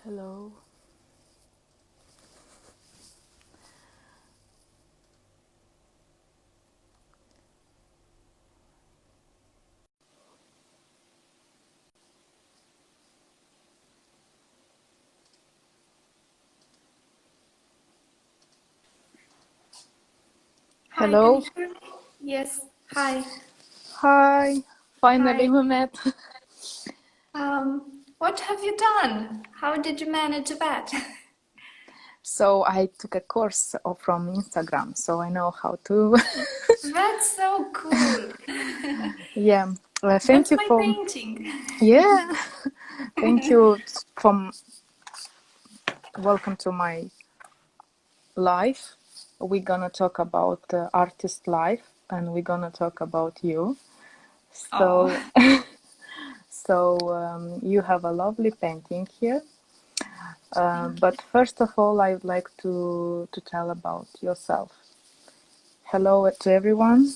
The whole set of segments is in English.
Hello. Hi, can Hello. you hear me? Yes. Hi. Hi. Finally Hi. we met. What have you done? How did you manage that? So I took a course from Instagram, so I know how to. That's so cool. Yeah. Thank That's you my for. painting. Yeah. Thank you from. Welcome to my life. We're gonna talk about artist life, and we're gonna talk about you. Oh, So, you have a lovely painting here. thank you. But first of all, I would like to tell about yourself. Hello to everyone.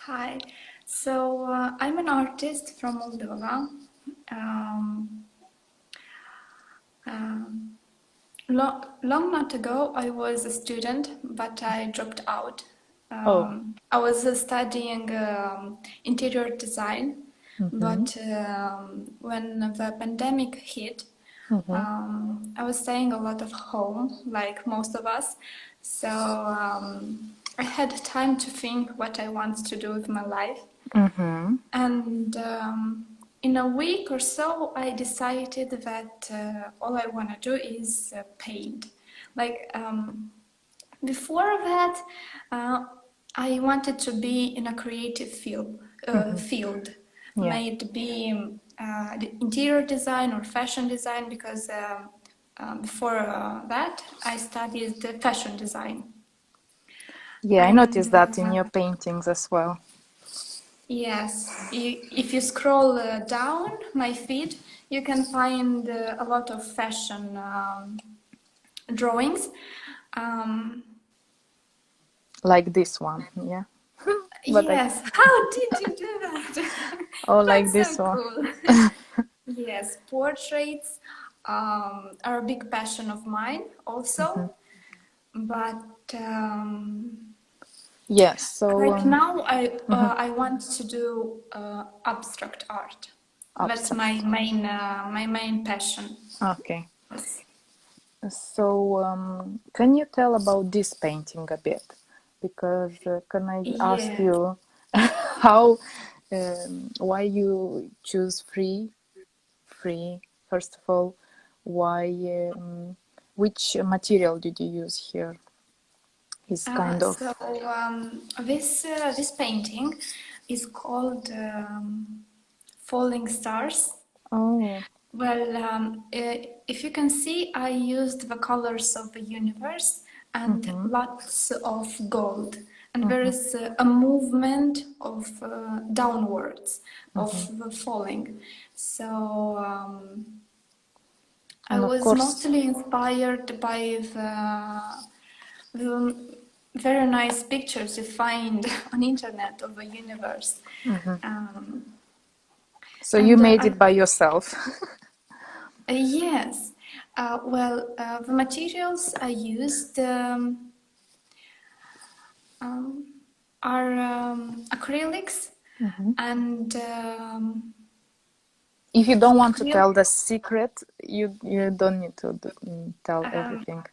Hi. So, I'm an artist from Moldova. Um, um, long not ago, I was a student, but I dropped out. Oh, I was studying interior design, mm-hmm, but when the pandemic hit, mm-hmm, I was staying a lot of home, like most of us. So I had time to think what I want to do with my life. mm-hmm. And in a week or so, I decided that all I want to do is paint. Like before that, I wanted to be in a creative field, Yeah, may it be the interior design or fashion design, because before that, I studied the fashion design. yeah. I And noticed that in your paintings as well. yes, if you scroll down my feed, you can find a lot of fashion drawings. Um, Like this one, yeah. But I, yes, how did you do that? oh, like That's this so one. cool. Yes, portraits are a big passion of mine Mm-hmm. also, but Yes. So right now mhm, I want to do abstract art. That's abstract. my main passion. Okay. Yes. So can you tell about this painting a bit? Because can I ask Yeah. you how, why you choose free? First of all, why, which material did you use here? Is kind of. So this painting is called Falling Stars. Oh. Well, if you can see, I used the colors of the universe and Mm-hmm, lots of gold. And there mm-hmm, is a movement of downwards, of mm-hmm. the falling. So I And of was course, mostly inspired by the very nice pictures you find on internet of the universe. mm-hmm. Um, So you and made it by yourself. yes, the materials I used um, are acrylics Mm-hmm. and If you don't want to acrylic. tell the secret, you don't need to tell Um, everything.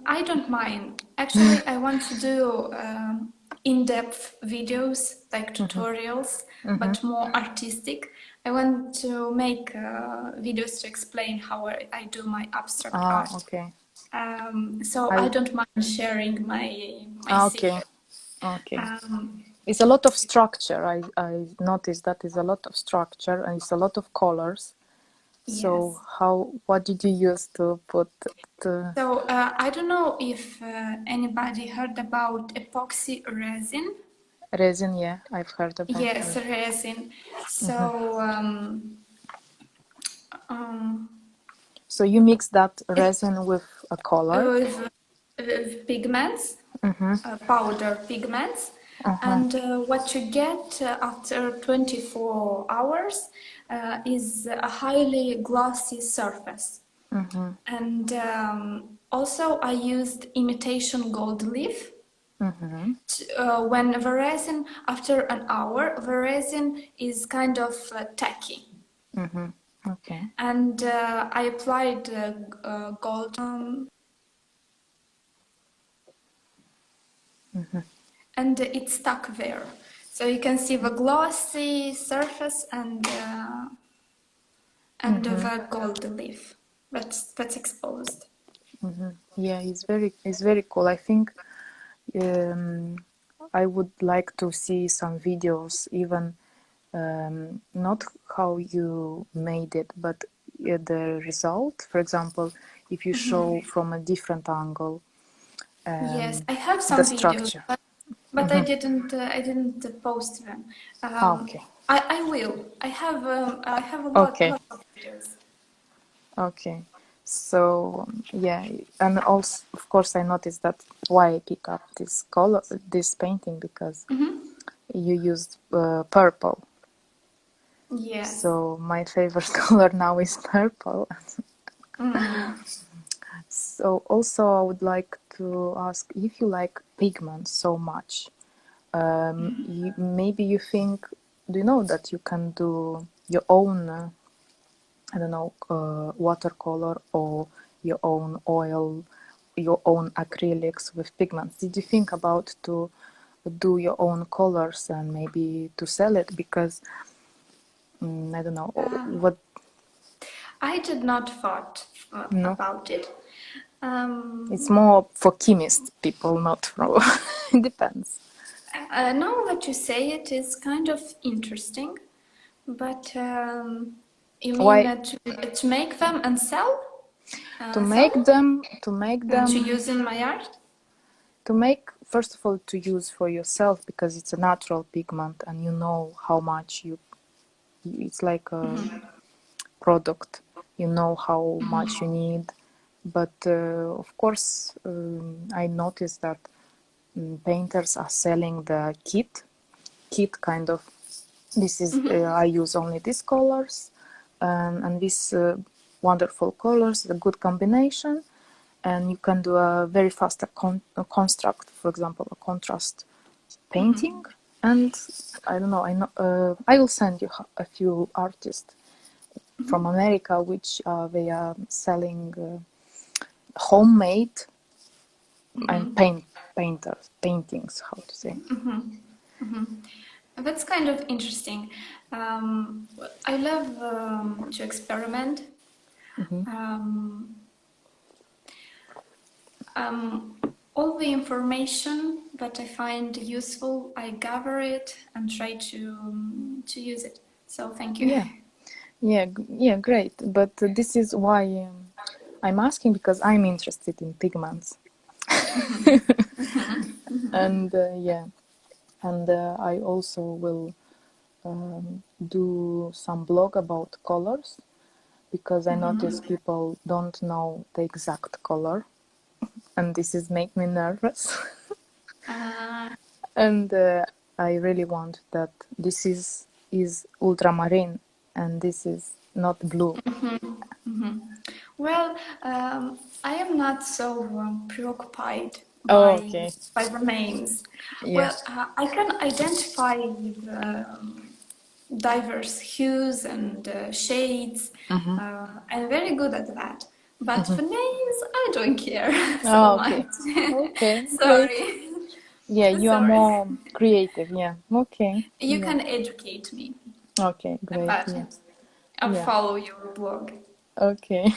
I don't mind. Actually, I want to do in-depth videos, like Mm-hmm, tutorials, mm-hmm. but more artistic. I want to make videos to explain how I do my abstract Ah, art. okay. So I I don't mind sharing my okay, secret. okay. Um, It's a lot of structure. I noticed that is a lot of structure and it's a lot of colors. So yes. what did you use to put the So I don't know if anybody heard about epoxy resin. resin? Yeah, I've heard about Yes, it. resin. Mm-hmm. So um, So you mix that it resin with a color. with pigments, Mm-hmm. powder pigments, Uh-huh. And what you get after 24 hours is a highly glossy surface. Mm-hmm. And also I used imitation gold leaf. Mm-hmm. When the resin, after an hour, the resin is kind of tacky. Mm-hmm. Okay. And I applied gold, Mm-hmm. and it stuck there. So you can see the glossy surface and Mm-hmm. the gold leaf that's exposed. Mm-hmm. Yeah, it's very cool. I think um, I would like to see some videos, even not how you made it, but the result. For example, if you show from a different angle Yes, I have the some videos, structure. but Mm-hmm. I didn't post them. Ah, okay. I will. I have a Okay. lot of videos. Okay. So yeah, and also of course I noticed that why I pick up this color, this painting, because you used purple. Yes. So my favorite color now is purple. So also I would like to ask if you like pigments so much. Maybe you think, do you know that you can do your own, I don't know, watercolor or your own oil, your own acrylics with pigments? Did you think about to do your own colors and maybe to sell it? Because I don't know what. I did not thought No, about it. it's Um, more for chemist people, not for. It depends. Now that you say it, is kind of interesting, but you mean Why to make them and sell? to make Sell? them to make To them use in my art? to make, first of all, to use for yourself, because it's a natural pigment and you know how much it's like a product, you know how much you need. But of course I noticed that painters are selling the kit kind of. This is I use only these colors, and these wonderful colors, a good combination, and you can do a very fast a construct, for example, a contrast painting. And I don't know, I will send you a few artists from America, which they are selling homemade and paintings, how to say. That's kind of interesting. I love to experiment. Hmm. Um, um, all the information that I find useful, I gather it and try to use it. So thank you. Yeah, yeah, yeah, great. But this is why I'm asking, because I'm interested in pigments. And yeah, and I also will do some blog about colors, because I notice people don't know the exact color, and this is make me nervous. Uh, And I really want that this is ultramarine and this is not blue. well, I am not so preoccupied Oh, by okay. by the names. Yeah. Well, I can identify the diverse hues and shades. Mm-hmm. I'm very good at that. But Mm-hmm. the names, I don't care so Oh, much. okay. Okay, great. Sorry. Yeah, you are Sorry. more creative. Yeah. Okay. You Yeah. can educate me, Okay, great. but Yeah. I'll Yeah. follow your blog. Okay.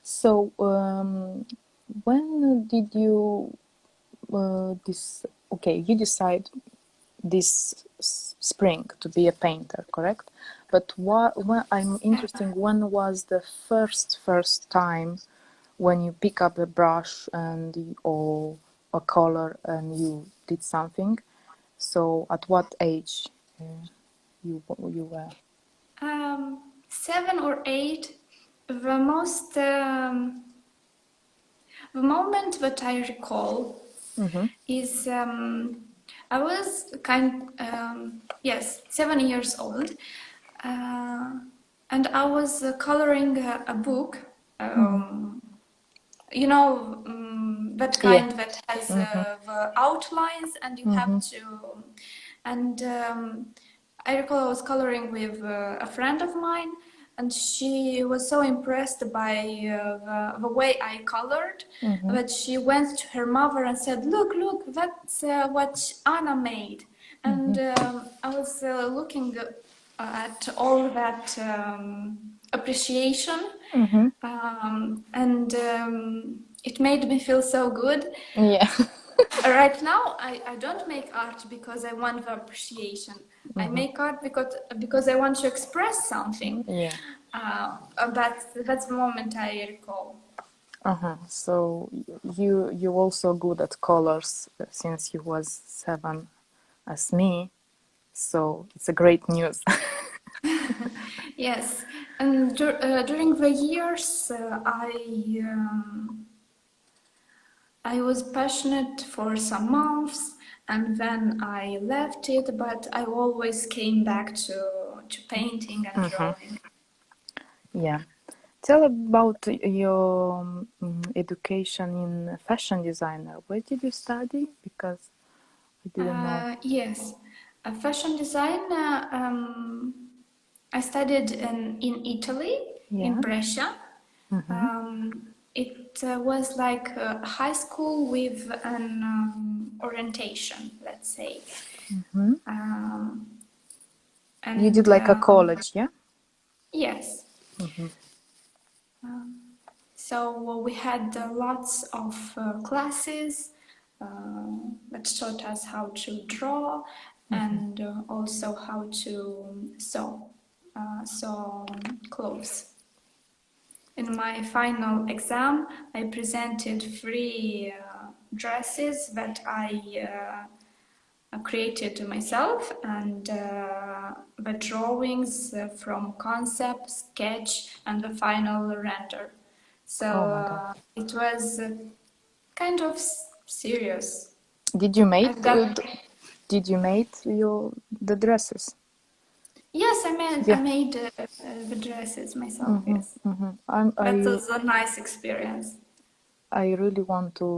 So, when did you this? Okay, you decide this spring to be a painter, correct? But when I'm interested, when was the first time when you pick up a brush or a color and you did something? So at what age you were? 7 or 8. The most the moment that I recall Mm-hmm. is I was yes, 7 years old, and I was coloring a book. You know, that Yeah. kind that has the outlines, and you have to. And I recall I was coloring with a friend of mine, and she was so impressed by the way I colored that she went to her mother and said, "Look, look, that's what Anna made." And I was looking at all that appreciation, and it made me feel so good. Yeah. Right now, I don't make art because I want the appreciation. I make art because I want to express something. Yeah. That's the moment I recall. So you also good at colors since you was 7 as me. So it's a great news. Yes, and during the years, I was passionate for some months, and then I left it. But I always came back to painting and drawing. Yeah. Tell about your education in fashion designer. Where did you study? Because I didn't know. Yes, fashion design. I studied in Italy, in Yeah. Brescia. It was like a high school with an orientation, let's say. Um, You did and like a college, yeah? yes, so we had lots of classes uh, that taught us how to draw and also how to sew clothes. In my final exam, I presented 3 dresses that I created myself, and the drawings from concept, sketch, and the final render. So Oh my God. it was kind of serious. Did you made I've got did you made the dresses? yes, I Yeah. made the dresses myself. Yes, that I was a nice experience. I really want to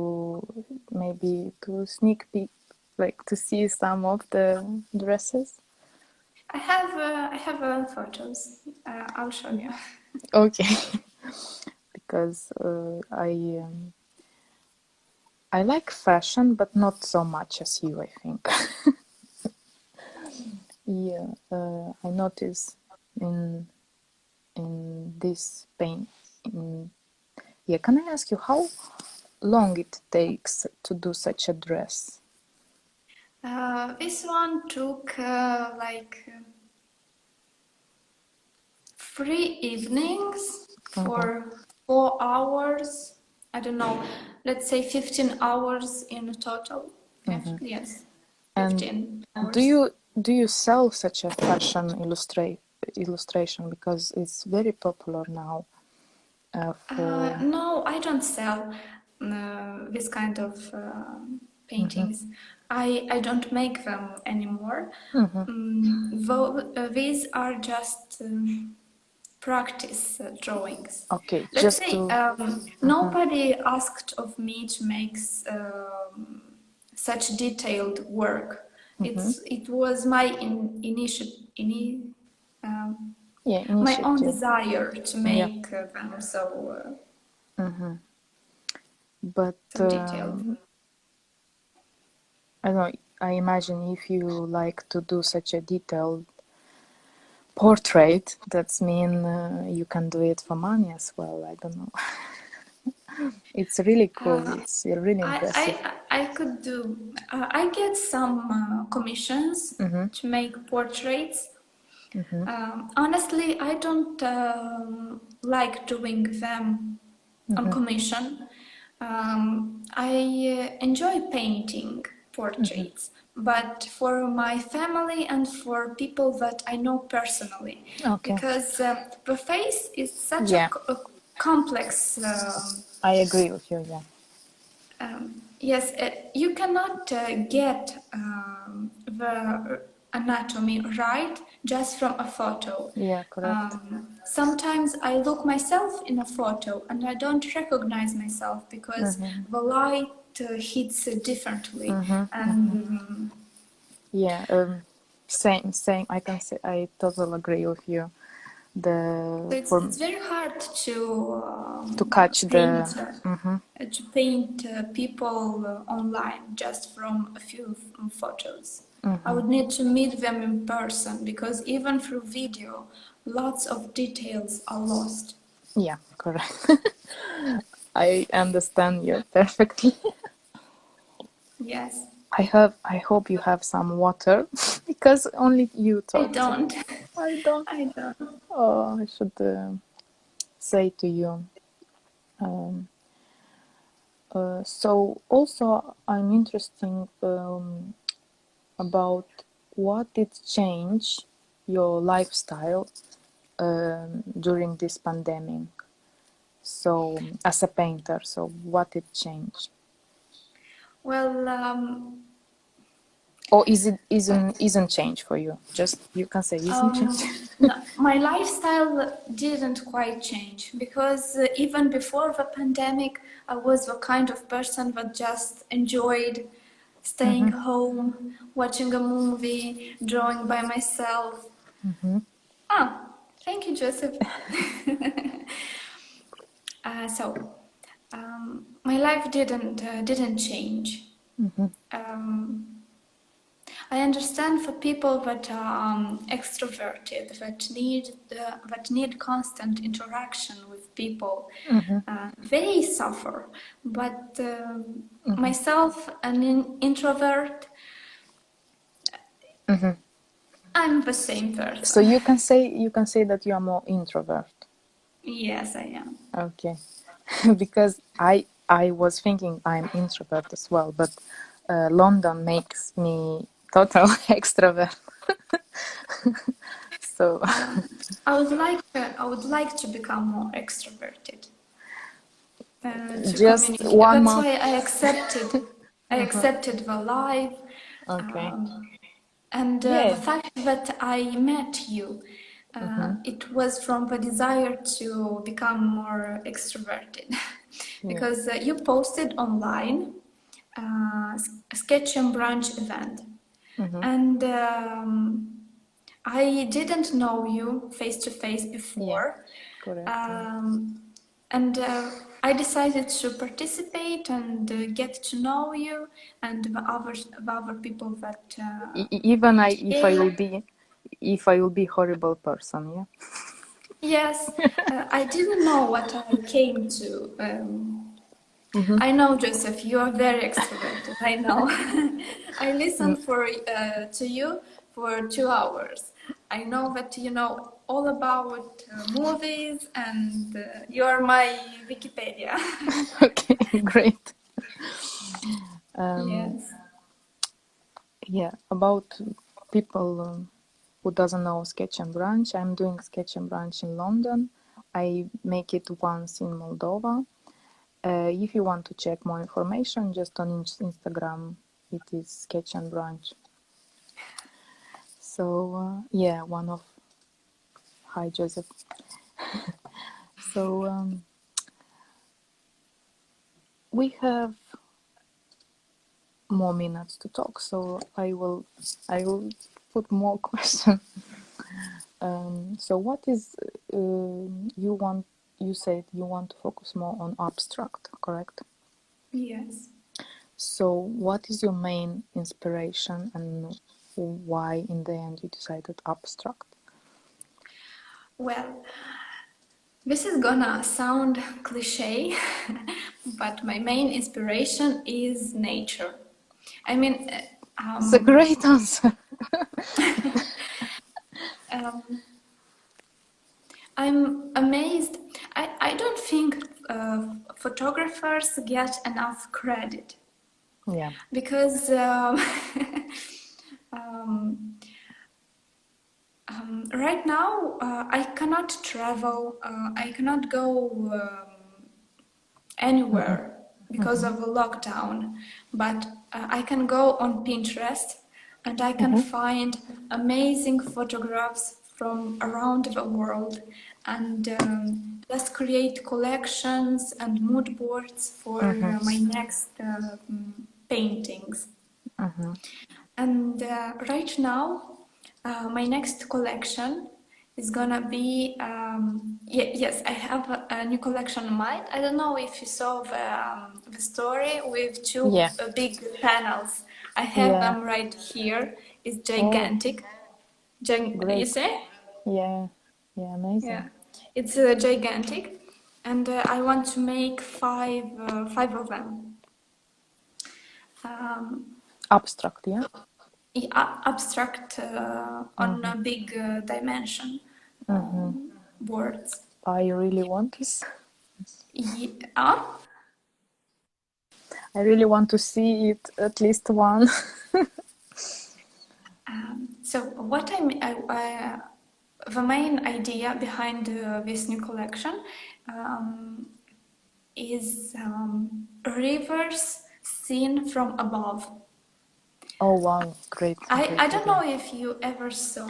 maybe to sneak peek, like to see some of the dresses. I have photos. I'll show you. Okay. Because I like fashion, but not so much as you, I think. Yeah, I notice in this paint. Yeah, can I ask you how long it takes to do such a dress? This one took like 3 evenings for 4 hours. I don't know, let's say 15 hours in total. Yes, And 15 do hours. you sell such a fashion illustration because it's very popular now for No, I don't sell this kind of paintings. I don't make them anymore. These are just practice drawings. okay, Let's just say to nobody asked of me to make such detailed work. It was my yeah, my own initiative. desire to Yeah, make them but so detailed. I don't know. I imagine if you like to do such a detailed portrait, that's mean you can do it for money as well. I don't know. It's really cool. It's really impressive. I could do. I get some commissions to make portraits. Honestly, I don't like doing them on commission. I enjoy painting portraits, but for my family and for people that I know personally, Okay. because the face is such Yeah, a complex. I agree with you. Yeah. Yes, you cannot get the anatomy right just from a photo. Yeah, correct. Sometimes I look myself in a photo and I don't recognize myself because the light hits differently. And Yeah, same. I can say I totally agree with you. The for it's very hard to catch the. to paint people online just from a few photos. I would need to meet them in person because even through video, lots of details are lost. Yeah, correct. I understand you perfectly. Yes, I hope you have some water because only you I talk to me. don't. I don't. I don't. Oh, I should say to you. Um, so also, I'm interested about what did change your lifestyle during this pandemic. So, as a painter, so what did change? Well, Or is it isn't change for you? Just you can say isn't change. no, my lifestyle didn't quite change because even before the pandemic, I was the kind of person that just enjoyed staying home, watching a movie, drawing by myself. Ah, thank you, Joseph. My life didn't change. Um, I understand for people that are extroverted, that need constant interaction with people, they suffer. But myself, introvert, I'm the same So person. you can say that you are more introvert. Yes, I am. Okay, because I was thinking I'm introvert as well, but London makes me total extrovert. So I would like to become more extroverted to just communicate. one That's month. why I accepted the live. Okay. Um, And the Yeah. fact that I met you, it was from the desire to become more extroverted. Yeah. Because you posted online a sketch and brunch event. And I didn't know you face to face Yeah. before. Correct. Yeah. Um, and I decided to participate and get to know you and the other people that Even came. if I will be horrible person. Yeah. Yes, I didn't know what I came to. I know, Joseph, you are very extroverted. I know. I listened to you for 2 hours. I know that you know all about movies, and you are my Wikipedia. Okay. Great. Um, Yes. yeah. About people who doesn't know Sketch and Branch, I'm doing Sketch and Branch in London. I make it once in Moldova. If you want to check more information, just on Instagram, it is Sketch and Branch. So yeah, one of hi Joseph. So we have more minutes to talk. So I will put more questions. So what is you want? You said you want to focus more on abstract, correct? Yes. So what is your main inspiration and why in the end you decided abstract? Well, this is gonna sound cliche, but my main inspiration is nature. I mean, It's a great answer. um, I'm amazed. I don't think photographers get enough credit Yeah. because um, right now I cannot travel, I cannot go anywhere because of the lockdown, but I can go on Pinterest and I can find amazing photographs from around the world and just create collections and mood boards for my next paintings. And right now, my next collection is gonna be, yes, I have a new collection in mind. I don't know if you saw the story with two Yeah. big panels. I have Yeah. them right here. It's Oh, gigantic. You great. say? Yeah. Yeah, Yeah, amazing. it's gigantic, and I want to make five of them. Um, Abstract, yeah? Abstract on a big dimension boards. I really want this. Yeah. I really want to see it, at least one. So what the main idea behind this new collection is rivers seen from above. Oh, wow. Great. I Great don't know idea. if you ever saw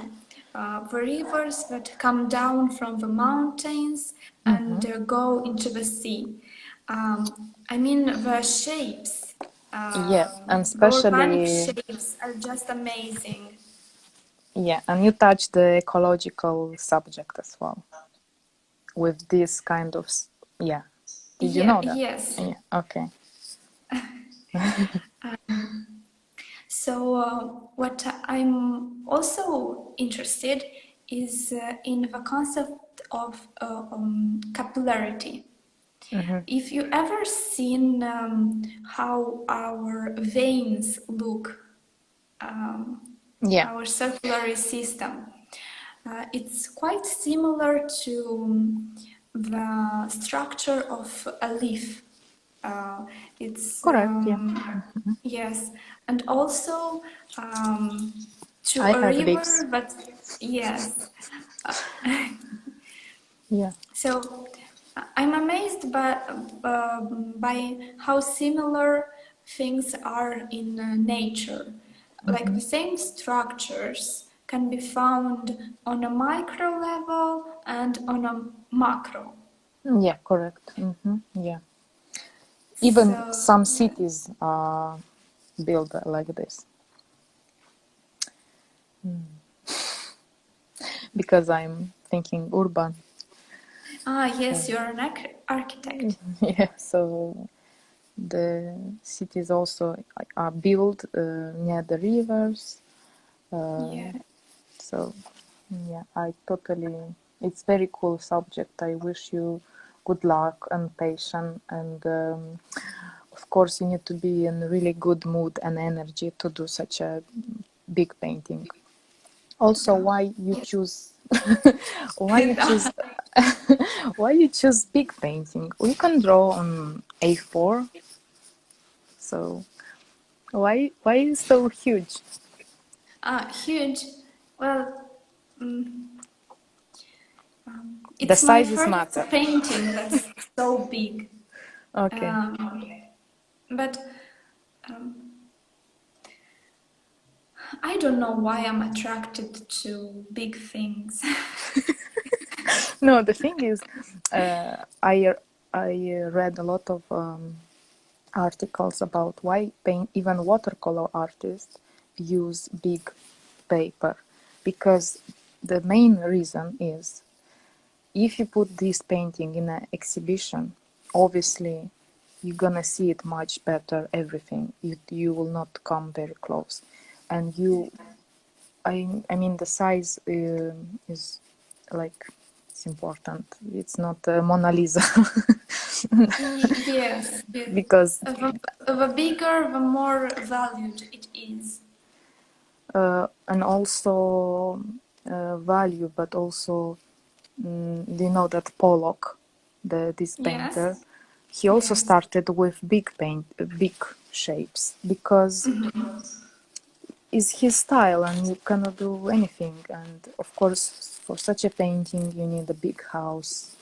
the rivers that come down from the mountains and go into the sea. I mean, the shapes, Yeah, and the organic especially, shapes are just amazing. yeah, and you touch the ecological subject as well with this kind of, yeah. Did you Yeah, know that? yes. Yeah, okay. So, what I'm also interested is in the concept of capillarity. If you ever seen how our veins look, um, Yeah, our circulatory system, it's quite similar to the structure of a leaf. It's correct, yeah. yes, and also to I a have leaves. river, but yes. Uh, Yeah. So I'm amazed by how similar things are in nature. Like the same structures can be found on a micro level and on a macro. Yeah, correct. Yeah. Even So some cities are built like this because I'm thinking urban. yes, you're an architect. Yeah, so the cities also are built near the rivers. Yeah. So yeah, I totally. It's very cool subject. I wish you good luck and patience, and of course you need to be in really good mood and energy to do such a big painting. Also, why you Yes. choose? Why you choose? Why you choose big painting? We can draw on A4. So why so huge? Huge. Well, mm, The it's my sizes first matter. painting that's so big. Okay. Um, but um, I don't know why I'm attracted to big things. No, the thing is, I read a lot of articles about why paint, even watercolor artists use big paper, because the main reason is if you put this painting in an exhibition, obviously you're gonna see it much better. Everything you will not come very close, and you I mean the size is like it's important. It's not Mona Lisa Yes, yes. because The bigger, the more valued it is. and also value, but also do you know that Pollock, this Yes, painter, he also yes. started with big shapes because it's his style and you cannot do anything. And of course, for such a painting, you need a big house.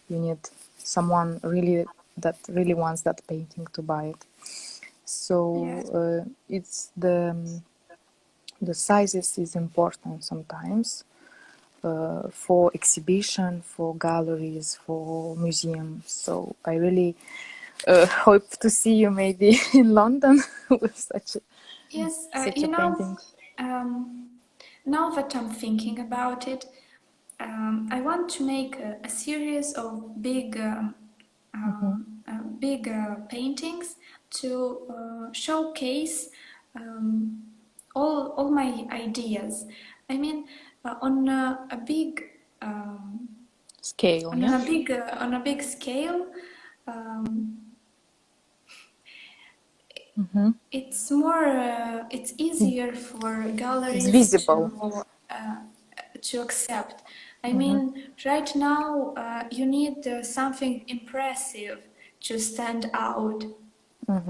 You need someone really. that really wants that painting to buy it. So Yes. it's the sizes is important sometimes for exhibition, for galleries, for museums. So I really hope to see you maybe in London with Yes, such a painting. um, now that I'm thinking about it, I want to make a series of big paintings to showcase um, all my ideas. I mean, on a big Scale, yeah. on a big scale. Um, it's easier for It's galleries visible. uh, to accept. I mean, right now you need something impressive to stand out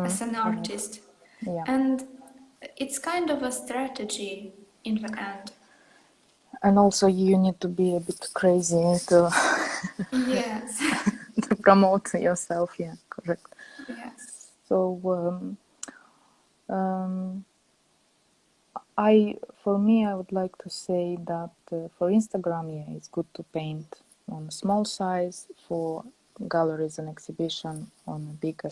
as an Correct. artist, Yeah. and it's kind of a strategy in the end. And also you need to be a bit crazy to, Yes, to promote yourself. Yeah, correct. yes, So um, for me, I would like to say that for Instagram, yeah, it's good to paint on a small size. For galleries and exhibition on a bigger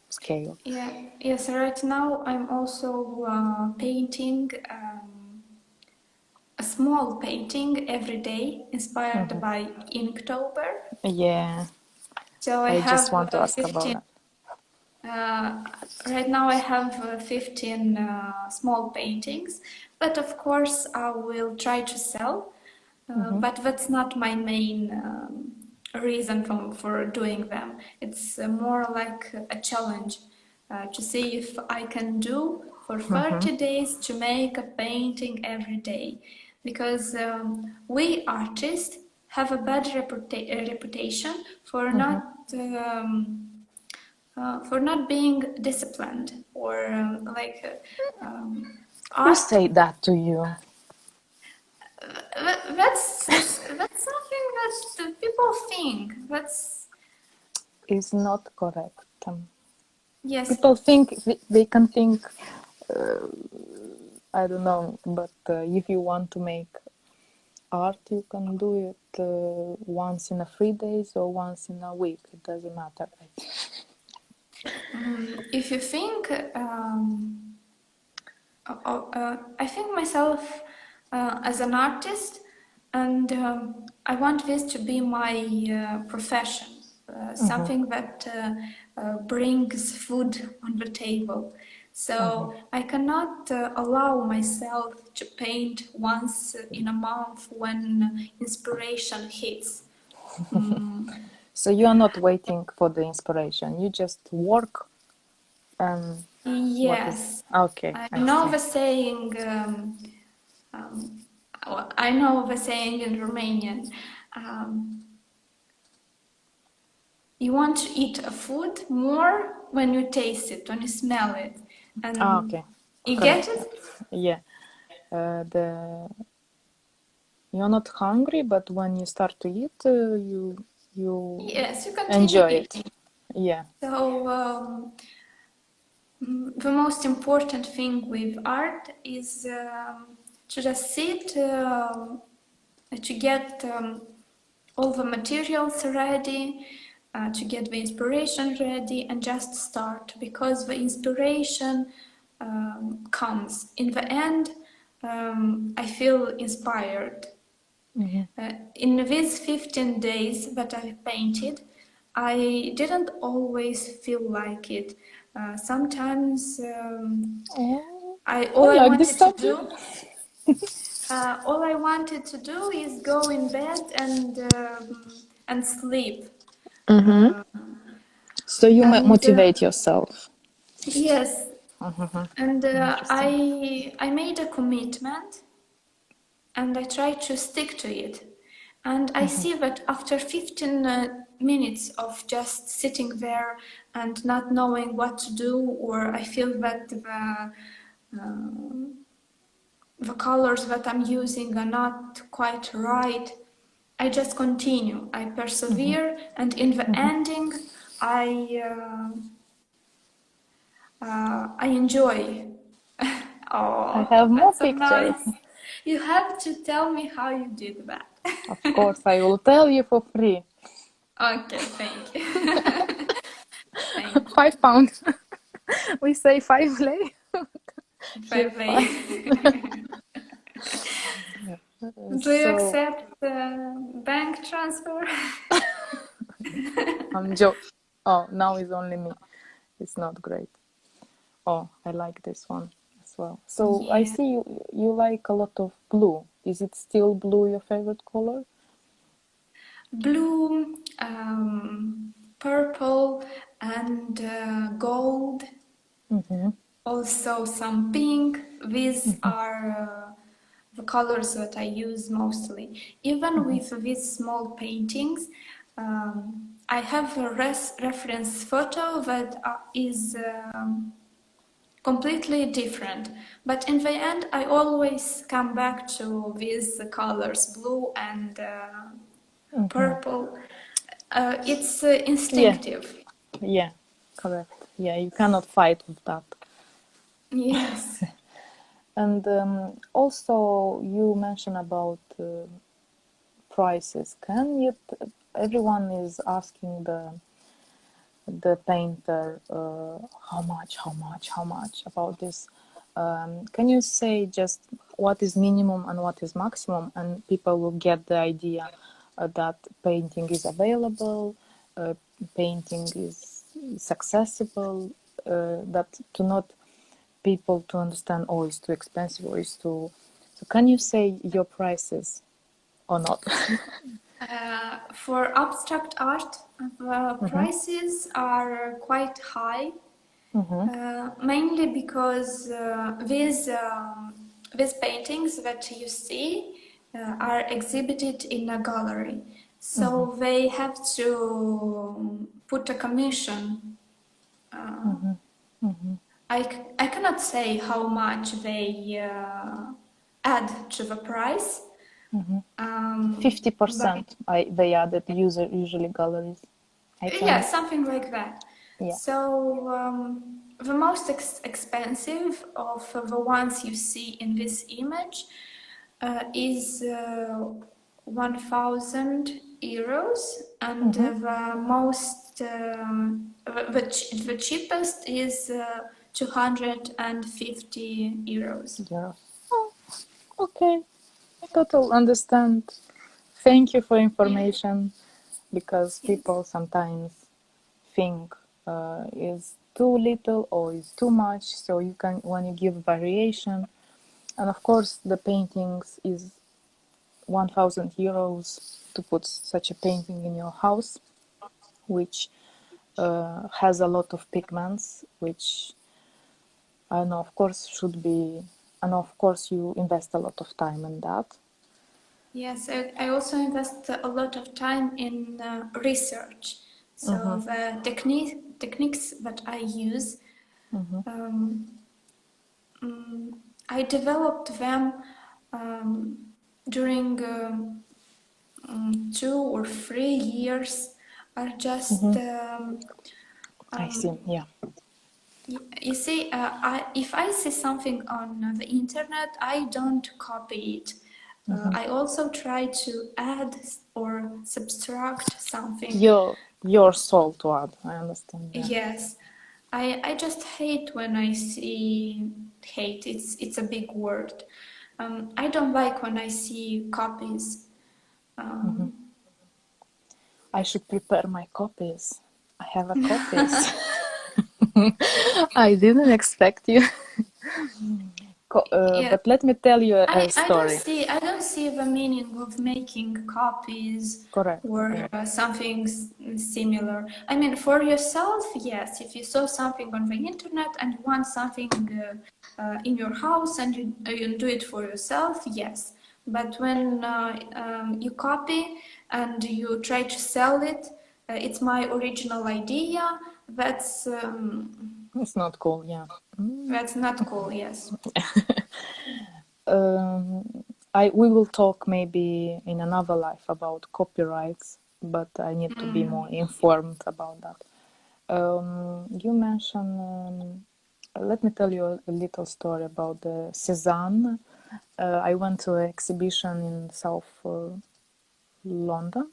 scale. yeah, yes. Right now, I'm also painting. A small painting every day inspired by Inktober. Yeah, So I I just have want to ask about 15, that. uh, right now I have 15 small paintings, but of course I will try to sell, but that's not my main reason for doing them. It's more like a challenge to see if I can do for 30 days to make a painting every day. Because we artists have a bad reputation for not being disciplined or Who art. say that to you? That's something that people think. That's Is not correct. yes. People think they can think, I don't know, but if you want to make art, you can do it once in a 3 days or once in a week. It doesn't matter. If you think, I think myself as an artist, and I want this to be my profession, something that brings food on the table. So I cannot allow myself to paint once in a month when inspiration hits. So you are not waiting for the inspiration. You just work and what is Yes, okay, I I know see. the saying. Um, I know the saying in Romanian. Um, you want to eat a food more when you taste it, when you smell it, and Okay, you get correct. it. Yeah. The You're not hungry, but when you start to eat, you Yes, you continue enjoy it. eating. Yeah. So the most important thing with art is to just sit, to get all the materials ready, to get the inspiration ready, and just start, because the inspiration comes. In the end, I feel inspired. In these 15 days that I painted, I didn't always feel like it. Sometimes Oh, all I I like this wanted to subject. do all I wanted to do is go in bed and sleep. Uh, So you and motivate yourself. yes, and Interesting. I made a commitment and I try to stick to it. And I see that after 15 minutes of just sitting there and not knowing what to do, or I feel that the colors that I'm using are not quite right, I just continue. I persevere, and in the ending, I enjoy. I Oh, have more that's so pictures. nice. You have to tell me how you did that. Of course, I will tell you for free. Okay, thank you. Thank you. £5. We say 5 lei. Here Five lay. 5. Do you So accept bank transfer? I'm joke. Oh, now it's only me. It's not great. Oh, I like this one as well. So I Yeah. see you like a lot of blue. Is it still blue your favorite color? Blue, purple, and gold. Mm-hmm. Also some pink. These are the colors that I use mostly. Even with these small paintings, I have a reference photo that is completely different. But in the end, I always come back to these colors, blue and Mm-hmm. purple. It's Yeah, instinctive. yeah, correct. Yeah, you cannot fight with that. Yes. And also, you mentioned about prices. Everyone is asking the painter how much about this. Can you say just what is minimum and what is maximum, and people will get the idea that painting is available, uh, painting is accessible, that to not people to understand, oh, it's too expensive or it's too. So can you say your prices or not? For abstract art, the Mm-hmm. prices are quite high, Mm-hmm. mainly because these paintings that you see are exhibited in a gallery. Mm-hmm. So they have to put a commission. Uh, Mm-hmm. Mm-hmm. I cannot say how much they add to the price, Mm-hmm. but 50% they added usually galleries. I yeah, can, something like that. yeah. So the most expensive of the ones you see in this image is 1,000 euros, and Mm-hmm. the most the cheapest is 250 euros. Yeah. Oh, okay. Total understand. Thank you for information, because Yes. people sometimes think is too little or is too much. So you can, when you give variation, and of course the paintings is 1,000 euros to put such a painting in your house, which has a lot of pigments, which I know, of course, should be, and of course, you invest a lot of time in that. Yes, I also invest a lot of time in research. Mm-hmm. So the techniques that I use, Mm-hmm. um, I developed them um, during 2 or 3 years. Are just Mm-hmm. I see. um, Yeah. You see, if I see something on the internet, I don't copy it. Mm-hmm. I also try to add or subtract something. Your soul to add. I understand. Yeah. Yes, I just hate when I see hate. It's a big word. I don't like when I see copies. Mm-hmm. Um, I should prepare my copies. I have a copies. I didn't expect you. yeah, But let me tell you a story. I don't see the meaning of making copies Correct. or Yeah. something similar. I mean, for yourself, yes. If you saw something on the internet and you want something in your house and you do it for yourself, yes. But when you copy and you try to sell it, it's my original idea. It's not cool. Yeah. Mm. That's not cool. Yes. Um, we will talk maybe in another life about copyrights, but I need to be more informed about that. You mentioned. Let me tell you a little story about the Cézanne. I went to an exhibition in South London,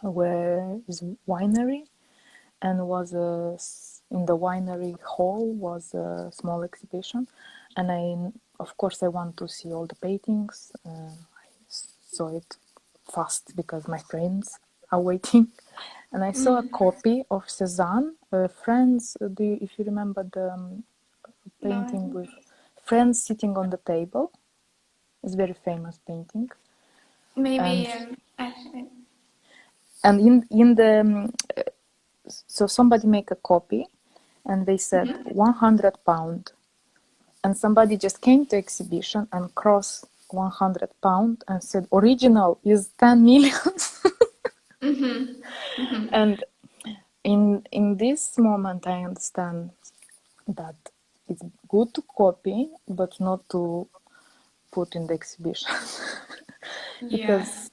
where is winery, and was in the winery hall was a small exhibition, and of course I want to see all the paintings. I saw it fast because my friends are waiting, and I saw a copy of Cézanne. Friends, if you remember the No, painting with friends sitting on the table, it's a very famous painting, and maybe. in the so somebody make a copy, and they said £100, and somebody just came to exhibition and crossed £100 and said original is 10 million. And in this moment I understand that it's good to copy but not to put in the exhibition. Because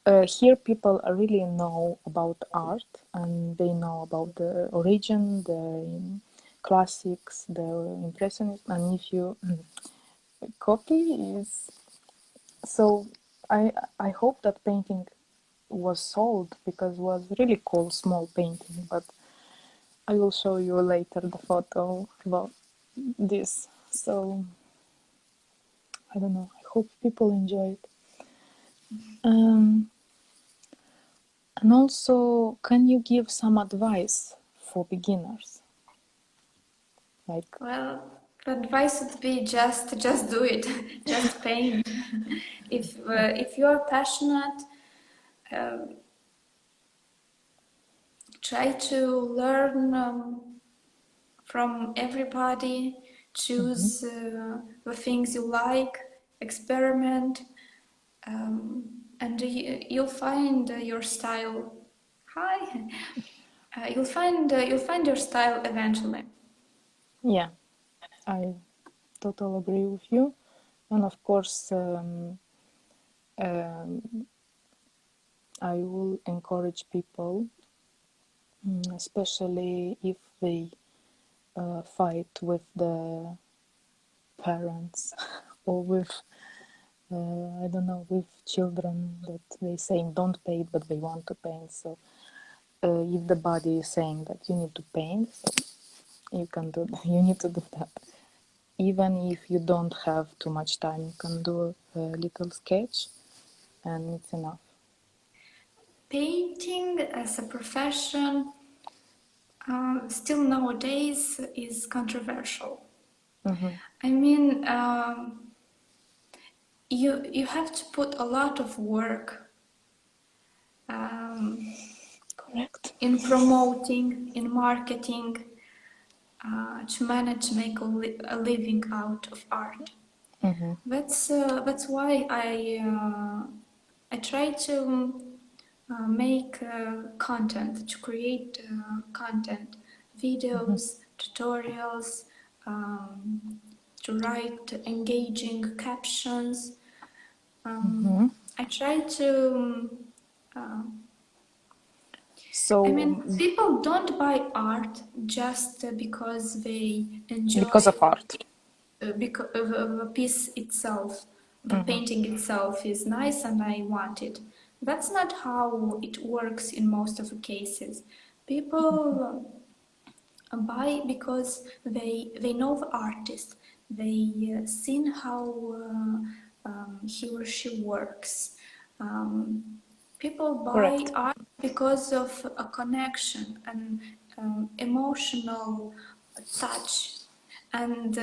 Yes. here people really know about art, and they know about the origin, the classics, the impressionism, and if you copy is so. I hope that painting was sold because it was really cool small painting, but I will show you later the photo about this. So I don't know. I hope people enjoy it. Um, and also, can you give some advice for beginners? Like, Well, the advice would be just do it, just paint. If you are passionate, uh, try to learn from everybody. Choose the things you like, experiment, and you'll find your style. Hi, you'll find your style eventually. yeah, I totally agree with you. And of course, I will encourage people, especially if they fight with the parents or with I don't know, with children that they saying don't paint but they want to paint. So if the body is saying that you need to paint, so you can do you need to do that. Even if you don't have too much time, you can do a little sketch and it's enough. Painting as a profession still nowadays is controversial. Mm-hmm. I mean, you have to put a lot of work um, Correct. in promoting, in marketing, to manage to make a living out of art. Mm-hmm. That's why I try to make content, to create content, Mm-hmm. videos, tutorials, um, to write engaging captions. Mm-hmm. I try to. Uh, I So mean, people don't buy art just because they because enjoy of art. because the piece itself, the Mm-hmm. painting itself is nice and I want it. That's not how it works in most of the cases. People buy because they know the artist, they seen how he or she works. Um, People buy Correct. art because of a connection and emotional touch. And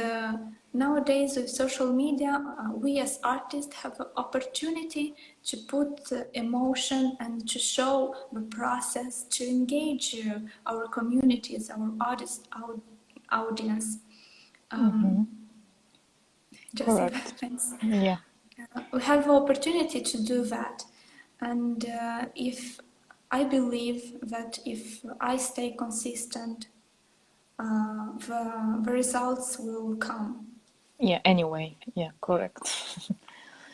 nowadays with social media, we as artists have the opportunity to put emotion and to show the process, to engage our communities, our audience. Mm-hmm. Um, just say Correct. that, thanks. Yeah. We have the opportunity to do that. And if I believe that if I stay consistent, the results will come. Yeah. Anyway. Yeah. Correct.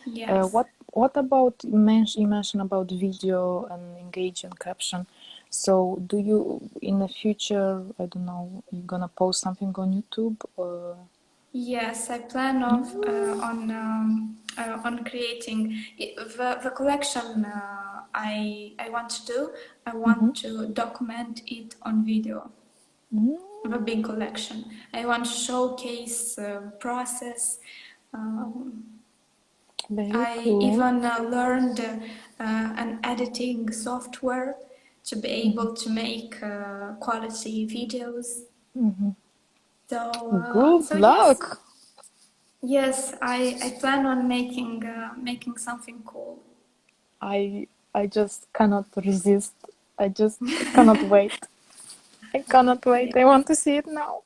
Yes. What about you mentioned about video and engaging caption? So do you in the future, I don't know, you gonna post something on YouTube or? Yes, I plan on creating the collection I want to do. I Mm-hmm. want to document it on video. The big collection. I want to showcase process. Um, Very I cool. even learned an editing software to be able to make quality videos. Mm-hmm. So Good yes, luck. yes, I plan on making something cool. I just cannot resist. I just cannot wait. I cannot Yeah. wait. I want to see it now.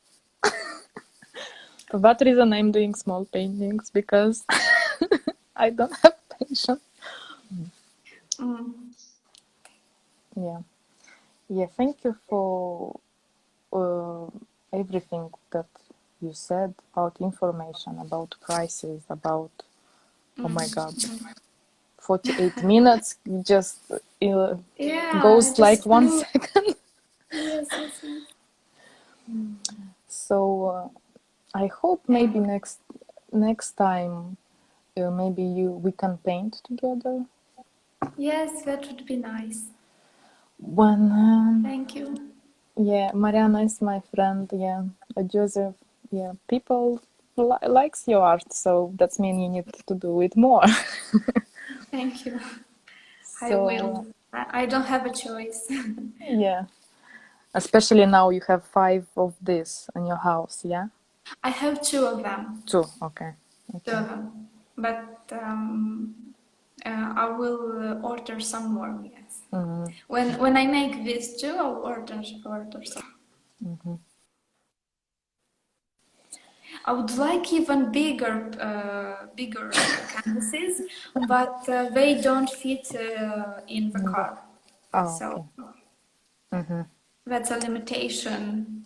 For that reason, I'm doing small paintings because I don't have patience. Mm. Yeah, yeah. Thank you for uh, everything that you said about information, about prices, about. Oh my God, 48 minutes just Yeah, goes like just one flew. second. Yes, yes, yes. So I hope maybe And next time maybe we can paint together yes, that would be nice. when Thank you. yeah, Mariana is my friend. Yeah, Joseph. Yeah, people likes your art, so that's mean you need to do it more. Thank you. I So will. I don't have a choice. yeah, especially now you have 5 of this in your house. Yeah, I have two of them. 2. Okay, Two okay. of them. But I will order some more. Yes. Mm-hmm. When I make these two, I'll order some. Mm-hmm. I would like even bigger canvases, but they don't fit in the car. Oh, So okay. Mm-hmm. that's a limitation.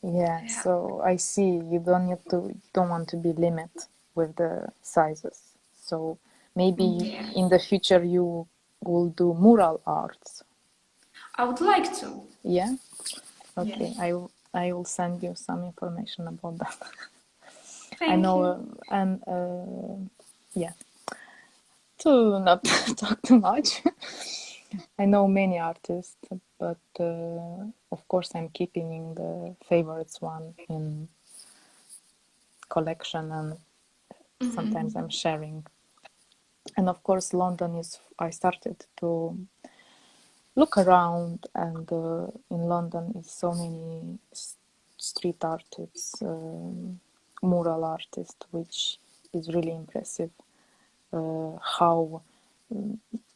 Yeah, Yeah. so I see you don't want to be limit with the sizes. So maybe in Yes. the future you will do mural arts. I would like to. Yeah? Okay, Yes. I will send you some information about that. I Thank know you. and yeah, to not talk too much. I know many artists, but of course I'm keeping the favorites one in collection and sometimes I'm sharing. And of course, London is. I started to look around, and in London is so many street artists, mural artists, which is really impressive. How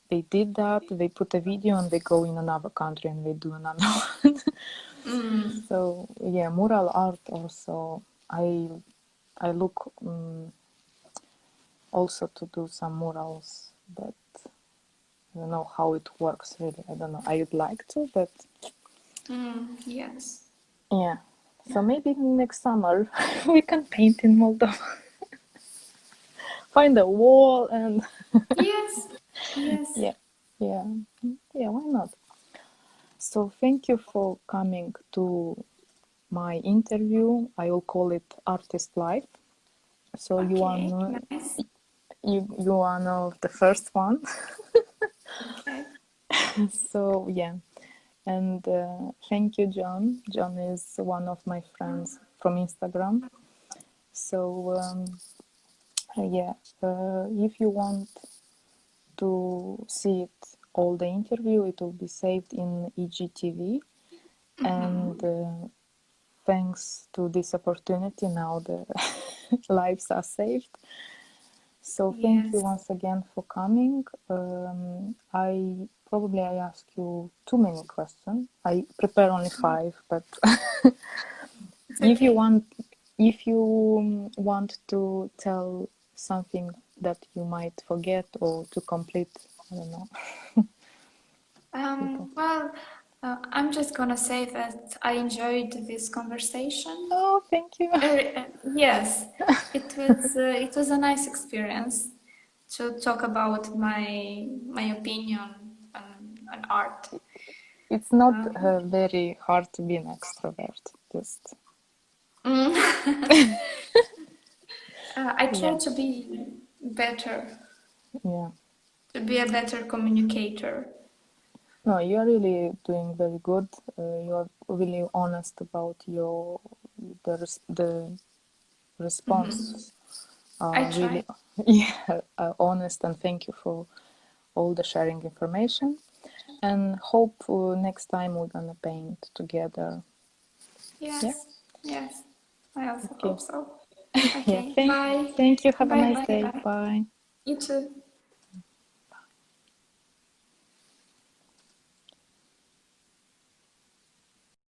they did that? They put a video and they go in another country and they do another one. Mm. So yeah, mural art also. I look also to do some murals, but I don't know how it works really. I don't know. I would like to, but Mm. Yes. yeah. So maybe next summer we can paint in Moldova. Find a wall and Yes. Yes. yeah, yeah, yeah. Why not? So thank you for coming to my interview. I will call it Artist Life. So you are Okay. no, Nice. you are now the first one. Okay. So yeah, and thank you, John. John is one of my friends from Instagram. So yeah, if you want to see it all the interview, it will be saved in EGTV. And thanks to this opportunity, now the lives are saved. So thank you Yes. once again for coming. I ask you too many questions. I prepare only 5, but It's if you okay. want, if you want to tell something that you might forget or to complete, I don't know. Well, I'm just gonna say that I enjoyed this conversation. Oh, thank you. Yes, it was a nice experience. to talk about my opinion on art. It's not very hard to be an extrovert. Just I try yeah, to be better, yeah. to be a better communicator. No, you are really doing very good. You are really honest about the response. I Really, try. yeah, honest, and thank you for all the sharing information. And hope next time we're gonna paint together. Yeah. Yes, yes. I also Okay. hope so. Yeah. Okay, bye. Thank you. Have a Bye, nice bye, day. bye. Bye. You too.